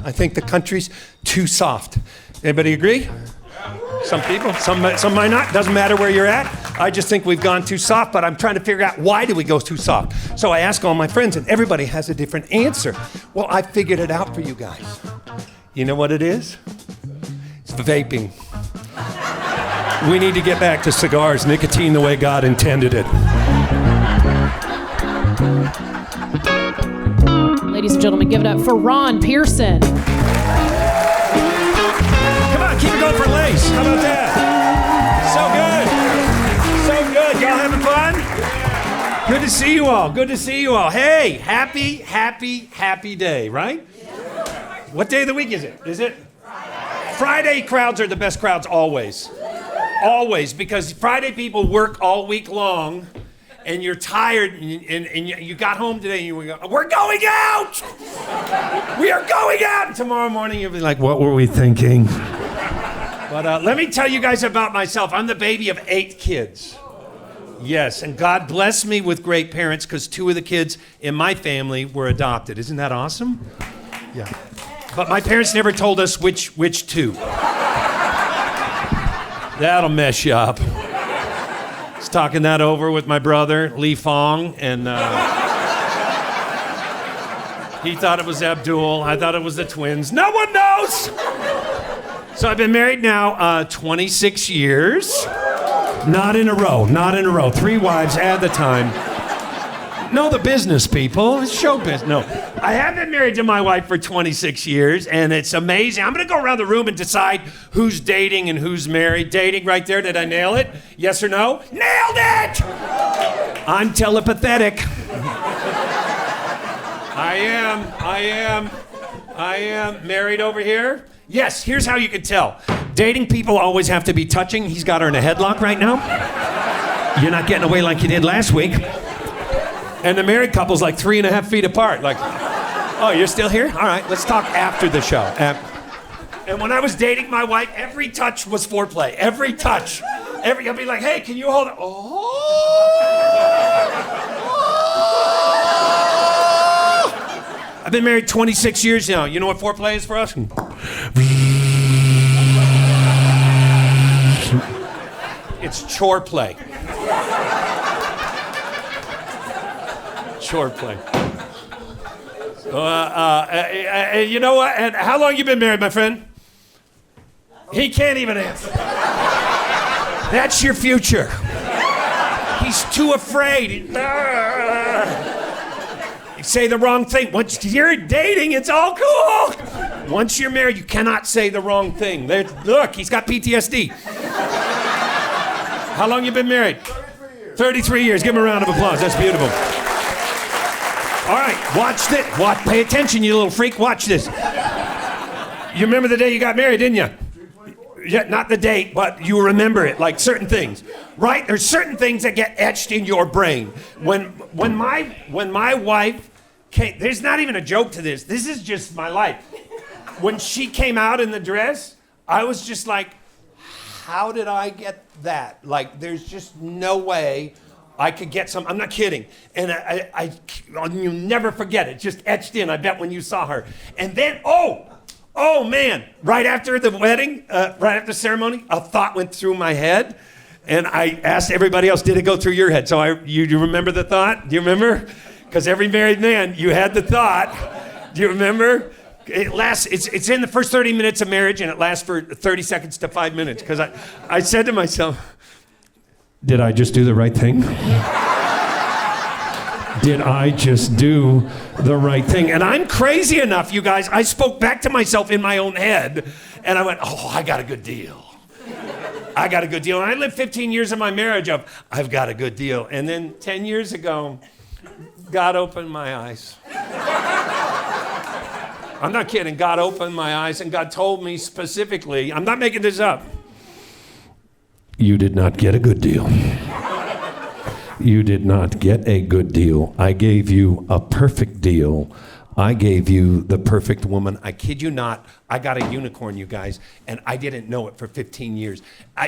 I think the country's too soft. Anybody agree? Some people, some might not. Doesn't matter where you're at. I just think we've gone too soft, but I'm trying to figure out why do we go too soft. So I ask all my friends, and everybody has a different answer. Well, I figured it out for you guys. You know what it is? It's vaping. We need to get back to cigars, nicotine the way God intended it. Ladies and gentlemen, give it up for Ron Pearson. Keep it going for Lace. How about that? So good. Y'all having fun? Good to see you all. Good to see you all. Hey, happy day, right? What day of the week is it? Is it? Friday crowds are the best crowds always. Always, because Friday people work all week long and you're tired and you got home today and you were going, we're going out! We are going out! And tomorrow morning you'll be like, what were we thinking? But let me tell you guys about myself. I'm the baby of 8 kids. Yes, and God blessed me with great parents because 2 of the kids in my family were adopted. Isn't that awesome? Yeah. But my parents never told us which 2. That'll mess you up. I was talking that over with my brother, Lee Fong, and he thought it was Abdul. I thought it was the twins. No one knows! So I've been married now 26 years. Not in a row. 3 wives at the time. No, the business people. It's show business. No. I have been married to my wife for 26 years, and it's amazing. I'm going to go around the room and decide who's dating and who's married. Dating right there. Did I nail it? Yes or no? Nailed it! I'm telepathetic. I am. Married over here? Yes, here's how you can tell. Dating people always have to be touching. He's got her in a headlock right now. You're not getting away like you did last week. And the married couple's like 3.5 feet apart. Like, oh, you're still here? All right, let's talk after the show. And when I was dating my wife, every touch was foreplay. Every touch. I'd be like, hey, can you hold it? I've been married 26 years now. You know what foreplay is for us? It's chore play. Chore play. You know what? And how long you been married, my friend? He can't even answer. That's your future. He's too afraid. You say the wrong thing. Once you're dating, it's all cool. Once you're married, you cannot say the wrong thing. Look, he's got PTSD. How long you been married? 33 years. 33 years. Give him a round of applause. That's beautiful. All right, watch this. Pay attention, you little freak. Watch this. You remember the day you got married, didn't you? Yeah, not the date, but you remember it, like certain things, right? There's certain things that get etched in your brain. When my wife came, there's not even a joke to this. This is just my life. When she came out in the dress, I was just like, how did I get that? Like, there's just no way I could get some. I'm not kidding. And you'll never forget it. Just etched in, I bet, when you saw her. And then, oh man, right after the wedding, right after the ceremony, a thought went through my head. And I asked everybody else, did it go through your head? So you remember the thought? Do you remember? Because every married man, you had the thought. Do you remember? It's in the first 30 minutes of marriage, and it lasts for 30 seconds to 5 minutes. Because I said to myself, did I just do the right thing? Did I just do the right thing? And I'm crazy enough, you guys, I spoke back to myself in my own head, and I went, I got a good deal. I got a good deal. And I lived 15 years of my marriage of, I've got a good deal. And then 10 years ago, God opened my eyes. I'm not kidding. God opened my eyes, and God told me specifically, I'm not making this up, you did not get a good deal. You did not get a good deal. I gave you a perfect deal. I gave you the perfect woman. I kid you not, I got a unicorn, you guys, and I didn't know it for 15 years.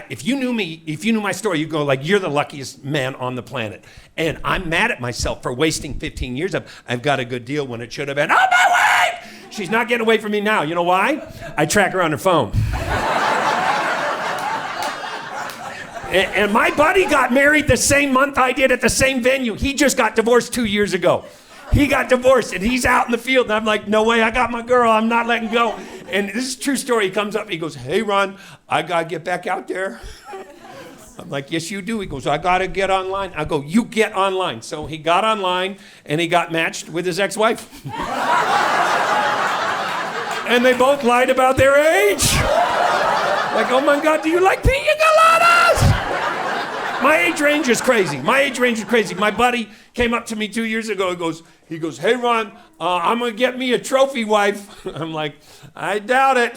If you knew me, if you knew my story, you'd go like, you're the luckiest man on the planet. And I'm mad at myself for wasting 15 years of, I've got a good deal when it should have been, oh, my wife! She's not getting away from me now. You know why? I track her on her phone. And my buddy got married the same month I did at the same venue. He just got divorced 2 years ago. He got divorced and he's out in the field and I'm like, no way, I got my girl, I'm not letting go. And this is a true story. He comes up, he goes, hey Ron, I gotta get back out there. I'm like, yes you do. He goes, I gotta get online. I go, you get online. So he got online and he got matched with his ex-wife. And they both lied about their age. Like, oh my God, do you like pina coladas? My age range is crazy. My buddy came up to me 2 years ago. He goes, hey Ron, I'm gonna get me a trophy wife. I'm like, I doubt it.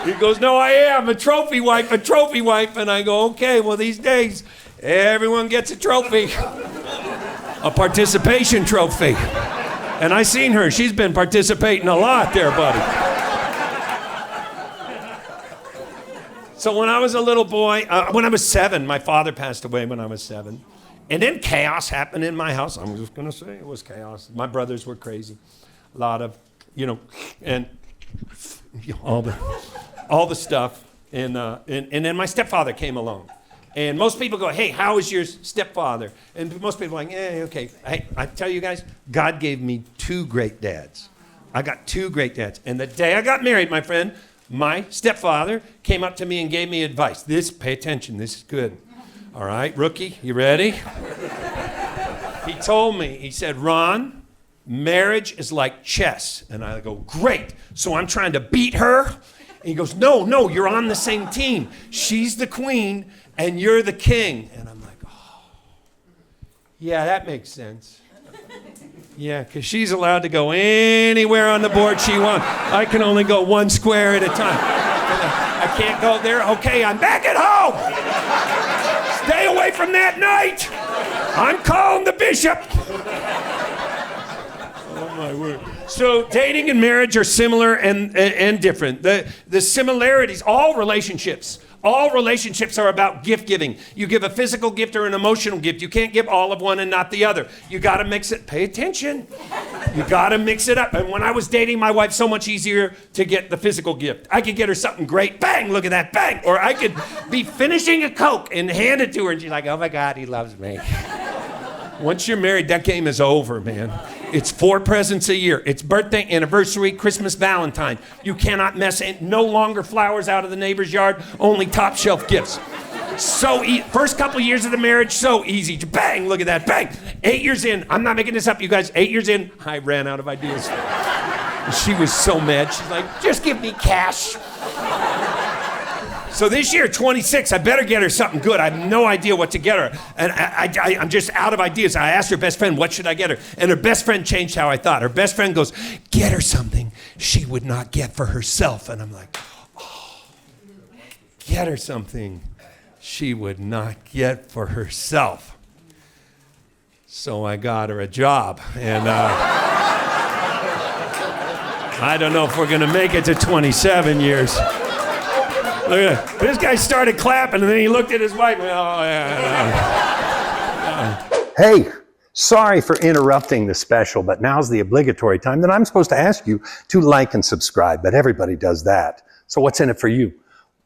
He goes, no, I am a trophy wife. And I go, okay, well these days, everyone gets a trophy. A participation trophy. And I seen her, she's been participating a lot there, buddy. So when I was a little boy, when I was 7, my father passed away when I was 7. And then chaos happened in my house. I'm just gonna say it was chaos. My brothers were crazy. A lot of, and all the stuff. And then my stepfather came along. And most people go, hey, how is your stepfather? And most people are like, okay. Hey, I tell you guys, God gave me 2 great dads. I got 2 great dads. And the day I got married, my friend, my stepfather came up to me and gave me advice. Pay attention, this is good. All right, rookie, you ready? He told me, he said, Ron, marriage is like chess. And I go, great, so I'm trying to beat her? And he goes, no, you're on the same team. She's the queen and you're the king. And I'm like, oh, yeah, that makes sense. Yeah, because she's allowed to go anywhere on the board she wants. I can only go 1 square at a time. I can't go there. Okay, I'm back at home. Stay away from that knight. I'm calling the bishop. Oh, my word. So dating and marriage are similar and different. The similarities, all relationships are about gift giving. You give a physical gift or an emotional gift. You can't give all of one and not the other. You got to mix it. Pay attention. You got to mix it up. And when I was dating my wife, so much easier to get the physical gift. I could get her something great. Bang, look at that, bang. Or I could be finishing a Coke and hand it to her and she's like, oh my God, he loves me. Once you're married, that game is over, man. It's 4 presents a year. It's birthday, anniversary, Christmas, Valentine. You cannot mess it. No longer flowers out of the neighbor's yard, only top shelf gifts. First couple years of the marriage, so easy. Bang, look at that, bang. 8 years in, I'm not making this up, you guys. 8 years in, I ran out of ideas. She was so mad. She's like, just give me cash. So this year, 26, I better get her something good. I have no idea what to get her. And I'm just out of ideas. I asked her best friend, what should I get her? And her best friend changed how I thought. Her best friend goes, get her something she would not get for herself. And I'm like, oh, get her something she would not get for herself. So I got her a job. And I don't know if we're going to make it to 27 years. Look at that. This guy started clapping, and then he looked at his wife. Oh, yeah. Hey, sorry for interrupting the special, but now's the obligatory time that I'm supposed to ask you to like and subscribe, but everybody does that. So what's in it for you?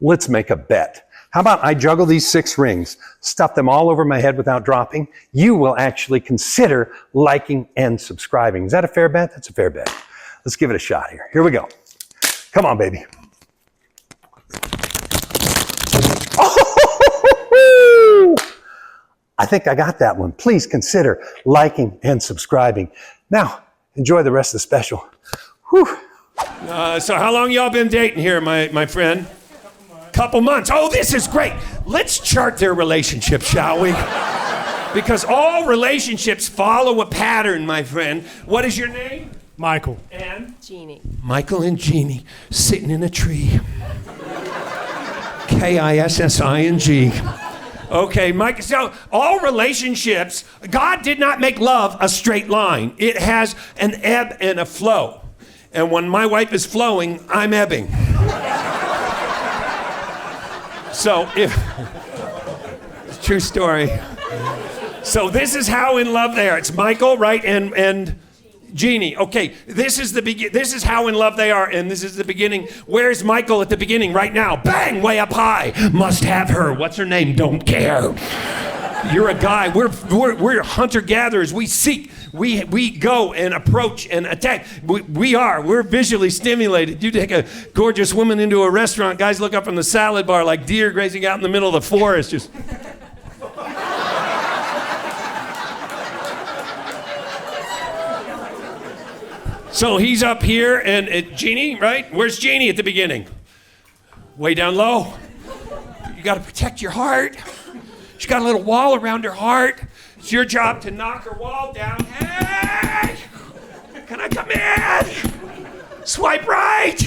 Let's make a bet. How about I juggle these 6 rings, stuff them all over my head without dropping? You will actually consider liking and subscribing. Is that a fair bet? That's a fair bet. Let's give it a shot here. Here we go. Come on, baby. I think I got that one. Please consider liking and subscribing. Now, enjoy the rest of the special. Whew. So how long y'all been dating here, my friend? Couple months. Oh, this is great. Let's chart their relationship, shall we? Because all relationships follow a pattern, my friend. What is your name? Michael. And? Jeannie. Michael and Jeannie sitting in a tree. Kissing. Okay, Mike, so all relationships, God did not make love a straight line. It has an ebb and a flow. And when my wife is flowing, I'm ebbing. So true story. So this is how in love they are. It's Michael, right? And Jeannie, okay, this is how in love they are, and this is the beginning. Where's Michael at the beginning right now? Bang, way up high. Must have her. What's her name? Don't care. You're a guy. We're hunter-gatherers. We seek. We go and approach and attack. We're visually stimulated. You take a gorgeous woman into a restaurant, guys look up from the salad bar like deer grazing out in the middle of the forest, just... So he's up here, and Jeannie, right? Where's Jeannie at the beginning? Way down low. You got to protect your heart. She's got a little wall around her heart. It's your job to knock her wall down. Hey! Can I come in? Swipe right.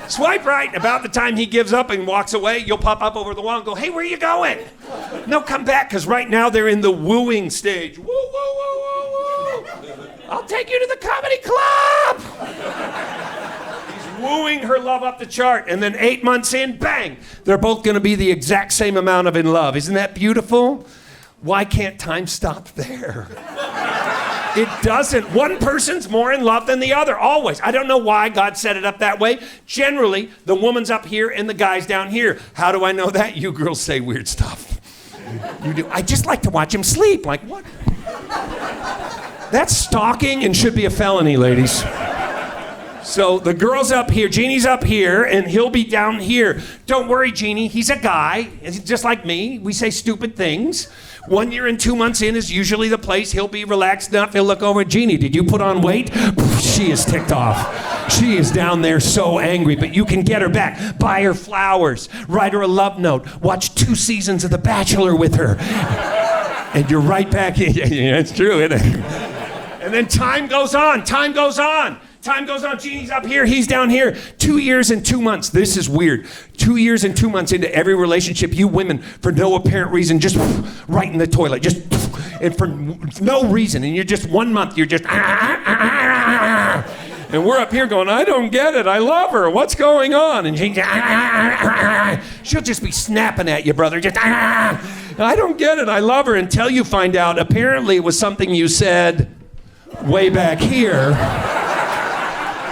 Swipe right. About the time he gives up and walks away, you'll pop up over the wall and go, hey, where are you going? No, come back, because right now they're in the wooing stage. Woo, woo, woo, woo, woo. I'll take you to the comedy club. He's wooing her love up the chart, and then 8 months in, bang, they're both going to be the exact same amount of in love. Isn't that beautiful? Why can't time stop there? It doesn't. One person's more in love than the other, always. I don't know why God set it up that way. Generally, the woman's up here and the guy's down here. How do I know that? You girls say weird stuff. You do. I just like to watch him sleep. Like, what? That's stalking and should be a felony, ladies. So the girl's up here, Jeannie's up here, and he'll be down here. Don't worry, Jeannie, he's a guy, he's just like me. We say stupid things. 1 year and 2 months in is usually the place. He'll be relaxed enough, he'll look over at Jeannie. Did you put on weight? She is ticked off. She is down there so angry, but you can get her back. Buy her flowers, write her a love note, watch 2 seasons of The Bachelor with her. And you're right back in. Yeah, it's true, isn't it? And then time goes on. Jeannie's up here, he's down here. 2 years and 2 months. This is weird. 2 years and 2 months into every relationship, you women, for no apparent reason, just right in the toilet. Just, and for no reason. And you're just 1 month, you're just, and we're up here going, I don't get it. I love her. What's going on? And she'll just be snapping at you, brother. Just, I don't get it. I love her. Until you find out, apparently it was something you said way back here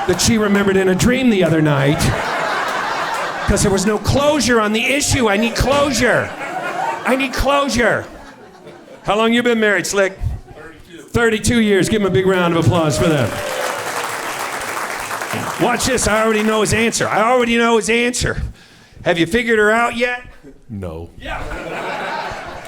that she remembered in a dream the other night, because there was no closure on the issue. I need closure. How long you been married, Slick? 32 years. Give him a big round of applause for that. Watch this. I already know his answer. Have you figured her out yet? No. Yeah.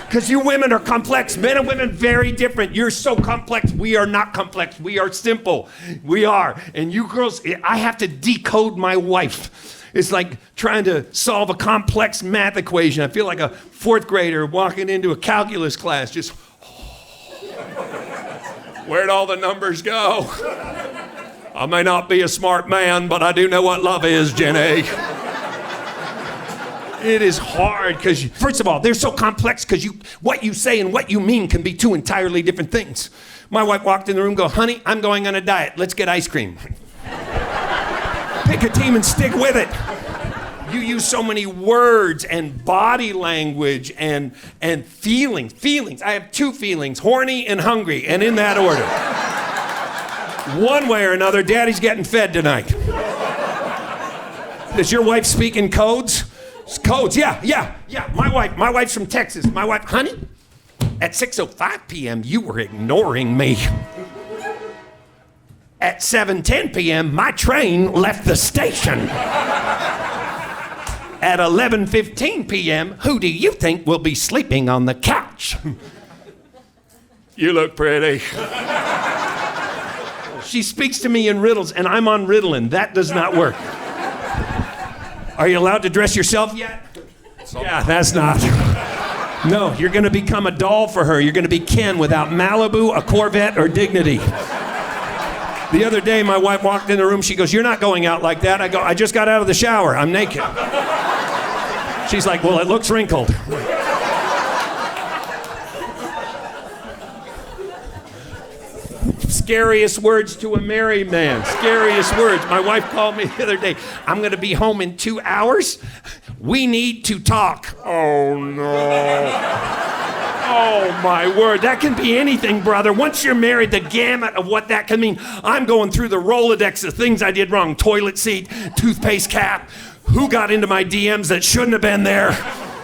Because you women are complex. Men and women, very different. You're so complex. We are not complex. We are simple. We are. And you girls, I have to decode my wife. It's like trying to solve a complex math equation. I feel like a 4th grader walking into a calculus class. Just, where'd all the numbers go? I may not be a smart man, but I do know what love is, Jenny. It is hard because, first of all, they're so complex because what you say and what you mean can be 2 entirely different things. My wife walked in the room and go, honey, I'm going on a diet. Let's get ice cream. Pick a team and stick with it. You use so many words and body language and feelings. I have 2 feelings, horny and hungry, and in that order. One way or another, Daddy's getting fed tonight. Does your wife speak in codes? Codes, yeah. My wife's from Texas. My wife, honey, at 6:05 p.m., you were ignoring me. At 7:10 p.m., my train left the station. At 11:15 p.m., who do you think will be sleeping on the couch? You look pretty. She speaks to me in riddles, and I'm on Ritalin. That does not work. Are you allowed to dress yourself yet? Yeah, that's not. No, you're going to become a doll for her. You're going to be Ken without Malibu, a Corvette, or dignity. The other day, my wife walked in the room. She goes, you're not going out like that. I go, I just got out of the shower. I'm naked. She's like, well, it looks wrinkled. Scariest words to a married man. Scariest words. My wife called me the other day. I'm going to be home in 2 hours. We need to talk. Oh, no. Oh, my word. That can be anything, brother. Once you're married, the gamut of what that can mean. I'm going through the Rolodex of things I did wrong. Toilet seat, toothpaste cap. Who got into my DMs that shouldn't have been there?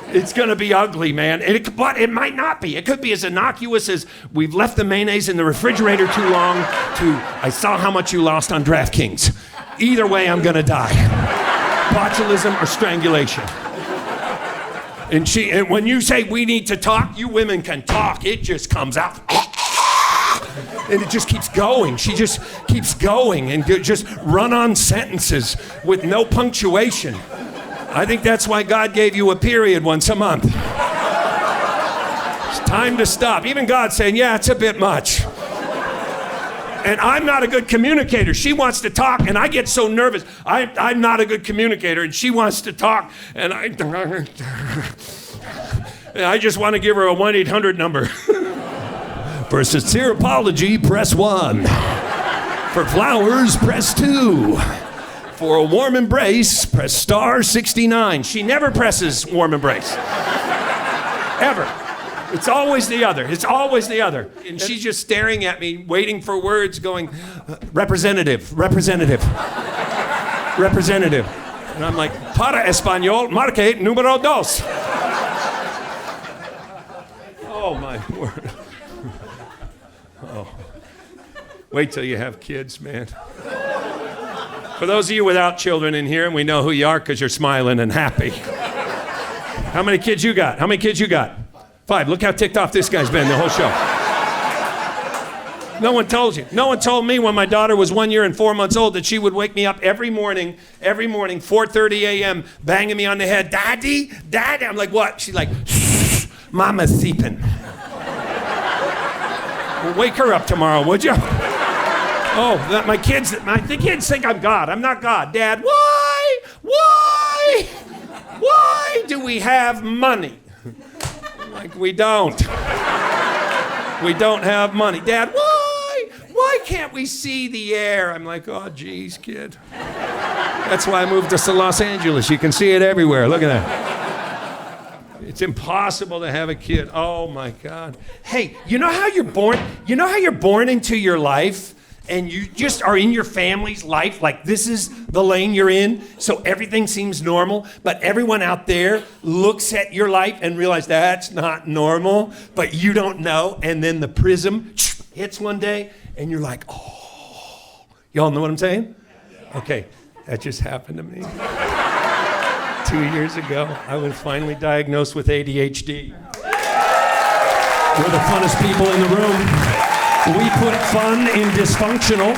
It's going to be ugly, man. But it might not be. It could be as innocuous as we've left the mayonnaise in the refrigerator too long to I saw how much you lost on DraftKings. Either way, I'm going to die. Botulism or strangulation. And when you say we need to talk, you women can talk. It just comes out. And it just keeps going. She just keeps going and just run-on sentences with no punctuation. I think that's why God gave you a period once a month. It's time to stop. Even God's saying, yeah, it's a bit much. And I'm not a good communicator. She wants to talk, and I get so nervous. I'm not a good communicator, and she wants to talk, and I just want to give her a 1-800 number. For a sincere apology, press 1. For flowers, press 2. For a warm embrace, press star 69. She never presses warm embrace. Ever. It's always the other. It's always the other. And she's just staring at me, waiting for words, going, representative, representative, representative. And I'm like, para español, marque número 2. Oh, my word. Oh. Wait till you have kids, man. For those of you without children in here, and we know who you are because you're smiling and happy. How many kids you got? How many kids you got? 5. Look how ticked off this guy's been the whole show. No one told you. No one told me when my daughter was 1 year and 4 months old that she would wake me up every morning, 4:30 a.m., banging me on the head. Daddy, Daddy. I'm like, what? She's like, shh, Mama's sleeping. Well, wake her up tomorrow, would you? Oh, the kids think I'm God. I'm not God. Dad, why do we have money? Like, we don't. We don't have money. Dad, why can't we see the air? I'm like, oh, geez, kid. That's why I moved to Los Angeles. You can see it everywhere. Look at that. It's impossible to have a kid. Oh, my God. Hey, you know how you're born? You know how you're born into your life? And you just are in your family's life, like this is the lane you're in, so everything seems normal, but everyone out there looks at your life and realize that's not normal, but you don't know, and then the prism hits one day, and you're like, oh. Y'all know what I'm saying? Okay, that just happened to me. 2 years ago, I was finally diagnosed with ADHD. We're the funnest people in the room. We put fun in dysfunctional.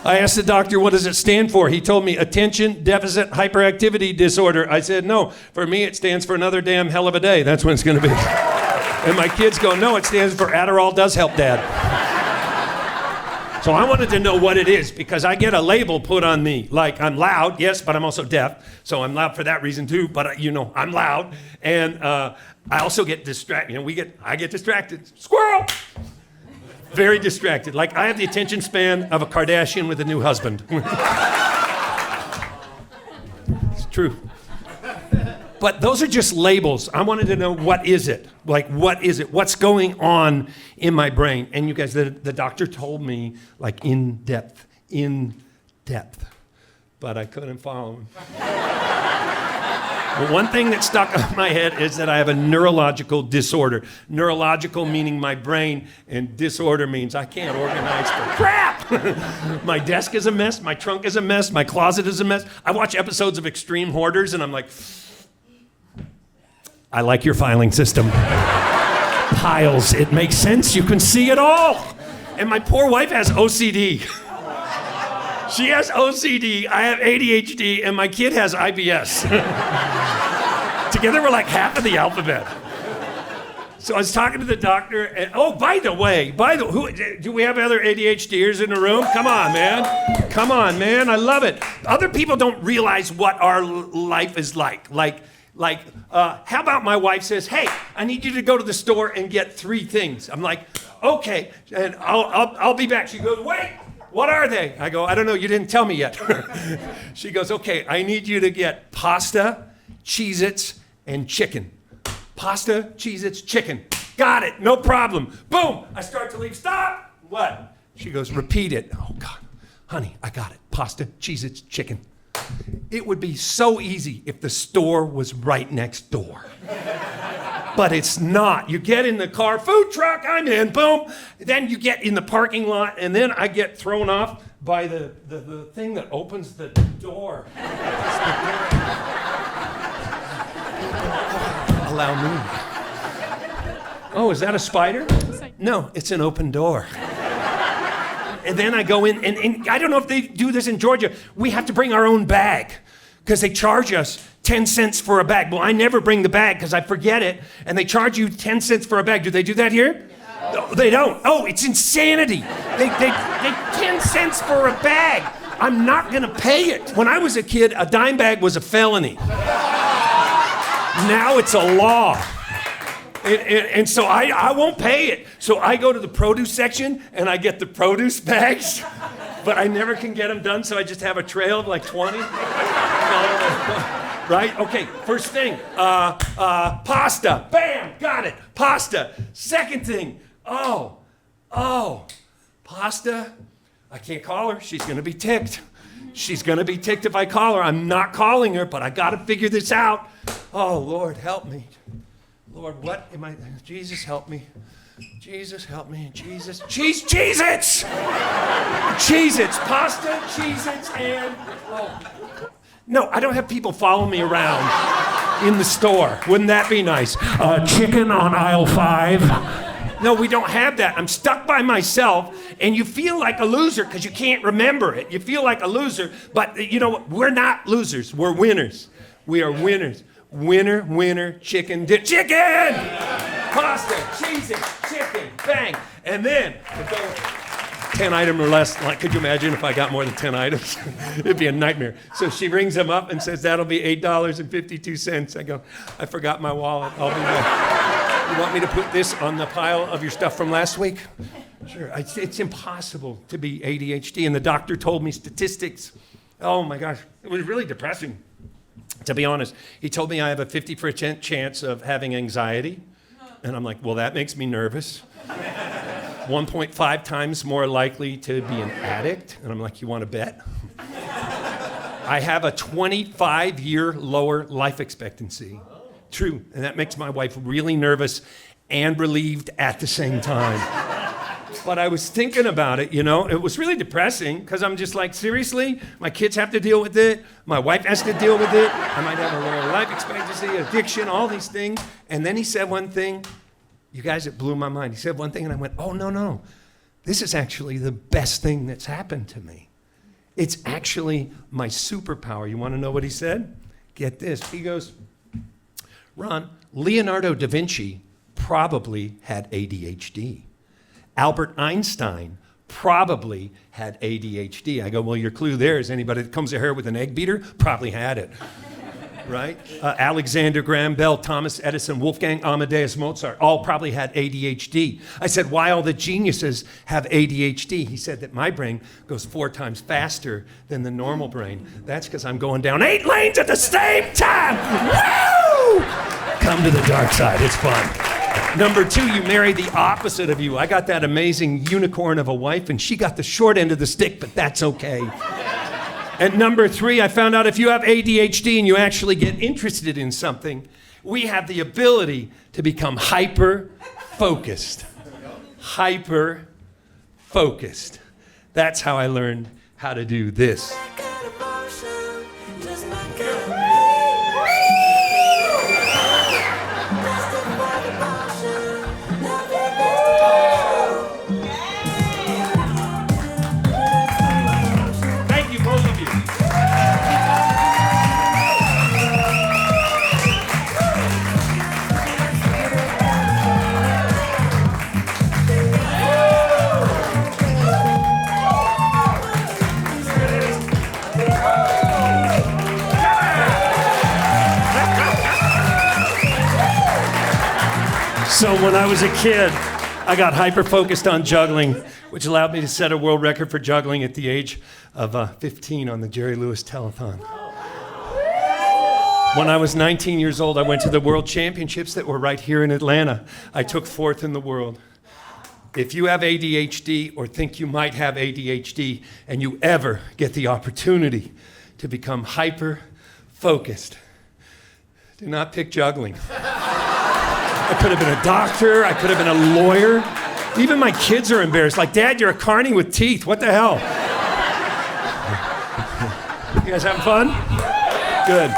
I asked the doctor, what does it stand for? He told me attention deficit hyperactivity disorder. I said, no, for me it stands for another damn hell of a day. That's what it's going to be. And my kids go, no, it stands for Adderall does help, Dad. So I wanted to know what it is because I get a label put on me. Like I'm loud, yes, but I'm also deaf. So I'm loud for that reason too, but I'm loud. And I also get distracted. I get distracted. Squirrel! Very distracted. Like I have the attention span of a Kardashian with a new husband. It's true. But those are just labels. I wanted to know, what is it? Like, what is it? What's going on in my brain? And you guys, the doctor told me, like, in depth. But I couldn't follow him. But one thing that stuck in my head is that I have a neurological disorder. Neurological meaning my brain, and disorder means I can't organize for crap. My desk is a mess, my trunk is a mess, my closet is a mess. I watch episodes of Extreme Hoarders and I'm like, I like your filing system. Piles, it makes sense, you can see it all. And my poor wife has OCD. She has OCD, I have ADHD, and my kid has IBS. Together we're like half of the alphabet. So I was talking to the doctor, and by the way, do we have other ADHDers in the room? Come on, man, I love it. Other people don't realize what our life is like. How about my wife says, hey, I need you to go to the store and get 3 things. I'm like, okay, and I'll be back. She goes, wait. What are they? I go, I don't know, you didn't tell me yet. She goes, okay, I need you to get pasta, Cheez-Its, and chicken. Pasta, Cheez-Its, chicken. Got it, no problem. Boom, I start to leave. Stop! What? She goes, repeat it. Oh, God. Honey, I got it. Pasta, Cheez-Its, chicken. It would be so easy if the store was right next door. But it's not. You get in the car, food truck, I'm in, boom. Then you get in the parking lot, and then I get thrown off by the thing that opens the door. Allow me. Oh, is that a spider? No, it's an open door. And then I go in, and I don't know if they do this in Georgia. We have to bring our own bag because they charge us 10 cents for a bag. Well, I never bring the bag because I forget it, and they charge you 10 cents for a bag. Do they do that here? No, they don't. Oh, it's insanity. They 10 cents for a bag. I'm not gonna pay it. When I was a kid, a dime bag was a felony. Now it's a law. And so I won't pay it. So I go to the produce section and I get the produce bags, but I never can get them done, so I just have a trail of like 20. Right? Okay, first thing, pasta. Bam, got it, pasta. Second thing, pasta. I can't call her, she's gonna be ticked. She's gonna be ticked if I call her. I'm not calling her, but I gotta figure this out. Oh, Lord, help me. Lord, what am I? Jesus, help me. Jesus, help me. Jesus. Cheez-Its! Cheez-Its. Pasta, Cheez-Its, and... Oh. No, I don't have people follow me around in the store. Wouldn't that be nice? Chicken on aisle 5. No, we don't have that. I'm stuck by myself, and you feel like a loser because you can't remember it. You feel like a loser, but you know what? We're not losers. We're winners. We are winners. Winner, winner, chicken, chicken! Pasta, Cheez-Its, chicken, bang. And then, 10 items or less, like, could you imagine if I got more than 10 items? It'd be a nightmare. So she rings them up and says, that'll be $8.52. I go, I forgot my wallet, I'll be back. You want me to put this on the pile of your stuff from last week? Sure, it's impossible to be ADHD, and the doctor told me statistics. Oh my gosh, it was really depressing. To be honest, he told me I have a 50% chance of having anxiety. And I'm like, well, that makes me nervous. 1.5 times more likely to be an addict. And I'm like, you want to bet? I have a 25-year lower life expectancy. True. And that makes my wife really nervous and relieved at the same time. But I was thinking about it, you know, it was really depressing because I'm just like, seriously? My kids have to deal with it. My wife has to deal with it. I might have a lower life expectancy, addiction, all these things. And then he said one thing, you guys, it blew my mind. He said one thing and I went, oh, no. This is actually the best thing that's happened to me. It's actually my superpower. You want to know what he said? Get this. He goes, Ron, Leonardo da Vinci probably had ADHD. Albert Einstein probably had ADHD. I go, well, your clue there is anybody that comes to here with an egg beater probably had it, right? Alexander Graham Bell, Thomas Edison, Wolfgang Amadeus Mozart all probably had ADHD. I said, why all the geniuses have ADHD? He said that my brain goes 4 times faster than the normal brain. That's because I'm going down 8 lanes at the same time. Woo! Come to the dark side, it's fun. Number 2, you marry the opposite of you. I got that amazing unicorn of a wife, and she got the short end of the stick, but that's okay. And number 3, I found out if you have ADHD and you actually get interested in something, we have the ability to become hyper-focused. Hyper-focused. That's how I learned how to do this. So when I was a kid, I got hyper-focused on juggling, which allowed me to set a world record for juggling at the age of 15 on the Jerry Lewis telethon. When I was 19 years old, I went to the World Championships that were right here in Atlanta. I took 4th in the world. If you have ADHD or think you might have ADHD and you ever get the opportunity to become hyper-focused, do not pick juggling. I could have been a doctor, I could have been a lawyer. Even my kids are embarrassed. Like, Dad, you're a carny with teeth. What the hell? You guys having fun? Good.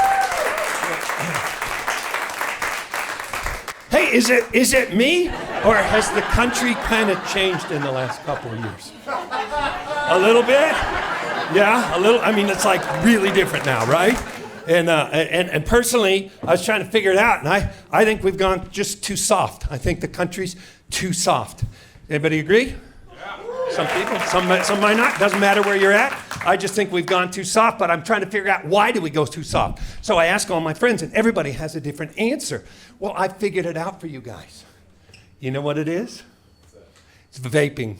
Hey, is it me? Or has the country kind of changed in the last couple of years? A little bit? Yeah, a little. I mean, it's like really different now, right? And personally, I was trying to figure it out, and I think we've gone just too soft. I think the country's too soft. Anybody agree? Some people, some might not. Doesn't matter where you're at. I just think we've gone too soft, but I'm trying to figure out why do we go too soft. So I ask all my friends, and everybody has a different answer. Well, I figured it out for you guys. You know what it is? It's vaping.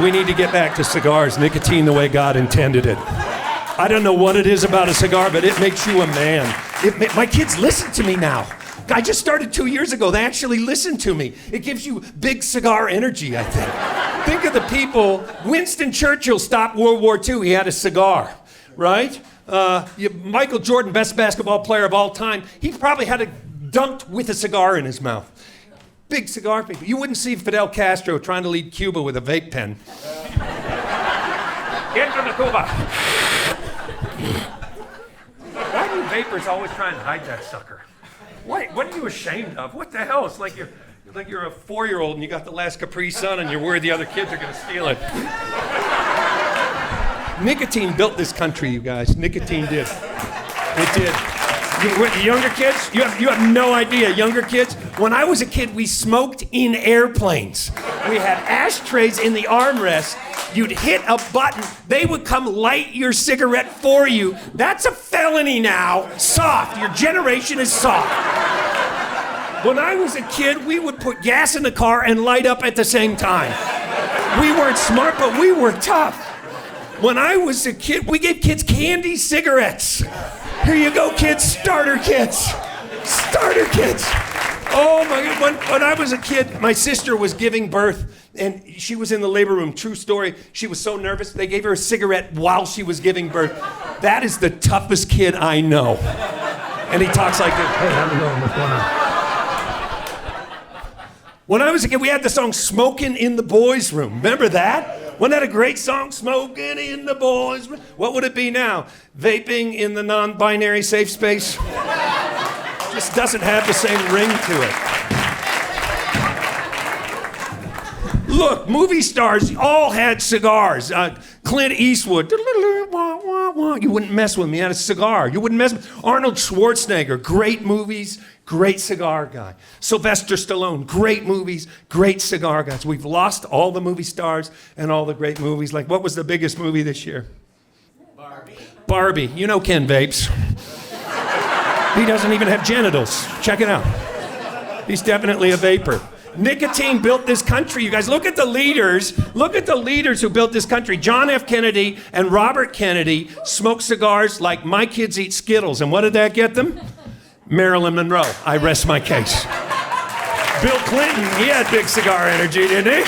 We need to get back to cigars, nicotine the way God intended it. I don't know what it is about a cigar, but it makes you a man. My kids listen to me now. I just started 2 years ago. They actually listen to me. It gives you big cigar energy, I think. Think of the people. Winston Churchill stopped World War II. He had a cigar, right? Michael Jordan, best basketball player of all time, he probably had dunked with a cigar in his mouth. Big cigar people. You wouldn't see Fidel Castro trying to lead Cuba with a vape pen. Get from the Cuba. Why do vapors always try and hide that sucker? What are you ashamed of? What the hell? It's like you're a 4-year-old and you got the last Capri Sun and you're worried the other kids are going to steal it. Nicotine built this country, you guys. Nicotine did. It did. Younger kids, you have no idea. Younger kids, when I was a kid, we smoked in airplanes. We had ashtrays in the armrest. You'd hit a button, they would come light your cigarette for you. That's a felony now. Soft. Your generation is soft. When I was a kid, we would put gas in the car and light up at the same time. We weren't smart, but we were tough. When I was a kid, we gave kids candy cigarettes. Here you go, kids, starter kits. Starter kits. Oh my God, when I was a kid, my sister was giving birth and she was in the labor room. True story. She was so nervous, they gave her a cigarette while she was giving birth. That is the toughest kid I know. And he talks like this. Hey, how's it going? What's going on? When I was a kid, we had the song Smoking in the Boys' Room. Remember that? Wasn't that a great song? Smoking in the boys' room. What would it be now? Vaping in the non-binary safe space? Just doesn't have the same ring to it. Look, movie stars all had cigars. Clint Eastwood, you wouldn't mess with me. He had a cigar. You wouldn't mess with Arnold Schwarzenegger, great movies, great cigar guy. Sylvester Stallone, great movies, great cigar guys. We've lost all the movie stars and all the great movies. Like, what was the biggest movie this year? Barbie. You know Ken vapes. He doesn't even have genitals. Check it out. He's definitely a vapor. Nicotine built this country. You guys, look at the leaders. Look at the leaders who built this country. John F. Kennedy and Robert Kennedy smoked cigars like my kids eat Skittles. And what did that get them? Marilyn Monroe. I rest my case. Bill Clinton, he had big cigar energy, didn't he?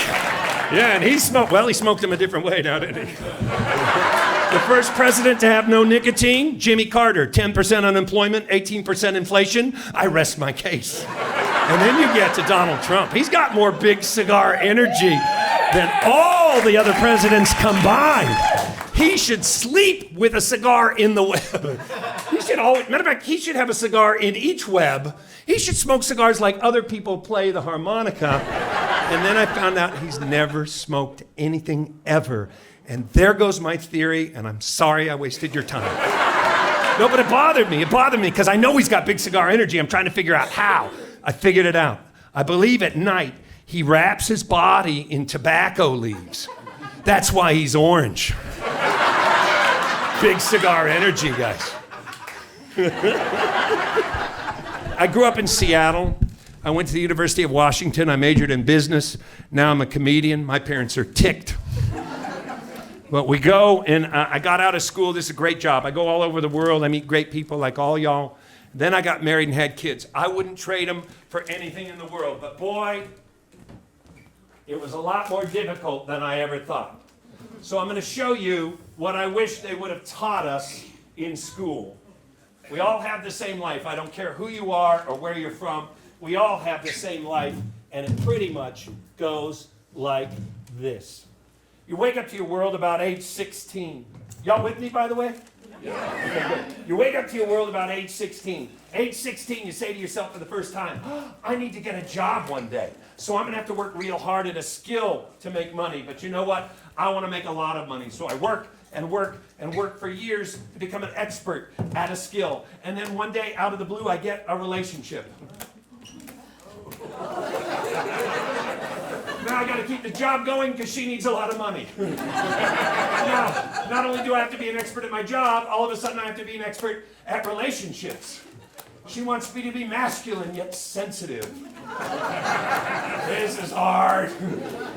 Yeah, and he smoked them a different way now, didn't he? The first president to have no nicotine, Jimmy Carter, 10% unemployment, 18% inflation. I rest my case. And then you get to Donald Trump. He's got more big cigar energy than all the other presidents combined. He should sleep with a cigar in the web. Matter of fact, he should have a cigar in each web. He should smoke cigars like other people play the harmonica. And then I found out he's never smoked anything ever. And there goes my theory, and I'm sorry I wasted your time. No, but it bothered me. It bothered me because I know he's got big cigar energy. I'm trying to figure out how. I figured it out. I believe at night he wraps his body in tobacco leaves. That's why he's orange. Big cigar energy, guys. I grew up in Seattle. I went to the University of Washington. I majored in business. Now I'm a comedian. My parents are ticked. But we go, and I got out of school. This is a great job. I go all over the world. I meet great people like all y'all. Then I got married and had kids. I wouldn't trade them for anything in the world. But boy, it was a lot more difficult than I ever thought. So I'm going to show you what I wish they would have taught us in school. We all have the same life. I don't care who you are or where you're from. We all have the same life, and it pretty much goes like this. You wake up to your world about age 16. Y'all with me, by the way? Yeah. Okay, good. You wake up to your world about age 16. Age 16, you say to yourself for the first time, I need to get a job one day. So I'm going to have to work real hard at a skill to make money. But you know what? I want to make a lot of money. So I work and work and work for years to become an expert at a skill. And then one day, out of the blue, I get a relationship. Now I got to keep the job going because she needs a lot of money. Now, not only do I have to be an expert at my job, all of a sudden I have to be an expert at relationships. She wants me to be masculine yet sensitive. This is hard.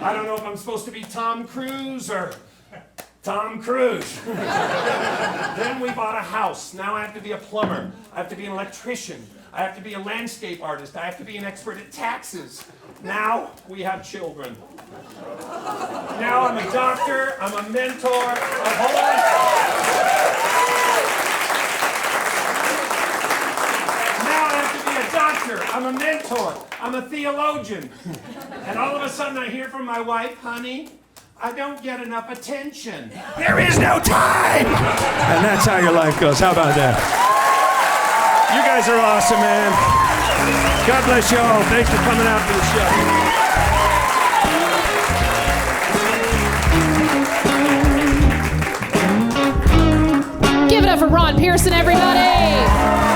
I don't know if I'm supposed to be Tom Cruise or Tom Cruise. Then we bought a house. Now I have to be a plumber. I have to be an electrician. I have to be a landscape artist. I have to be an expert at taxes. Now we have children. Now I'm a doctor. I'm a mentor. Now I have to be a doctor. I'm a mentor. I'm a theologian. And all of a sudden I hear from my wife, honey, I don't get enough attention. There is no time! And that's how your life goes. How about that? You guys are awesome, man. God bless you all. Thanks for coming out for the show. Give it up for Ron Pearson, everybody.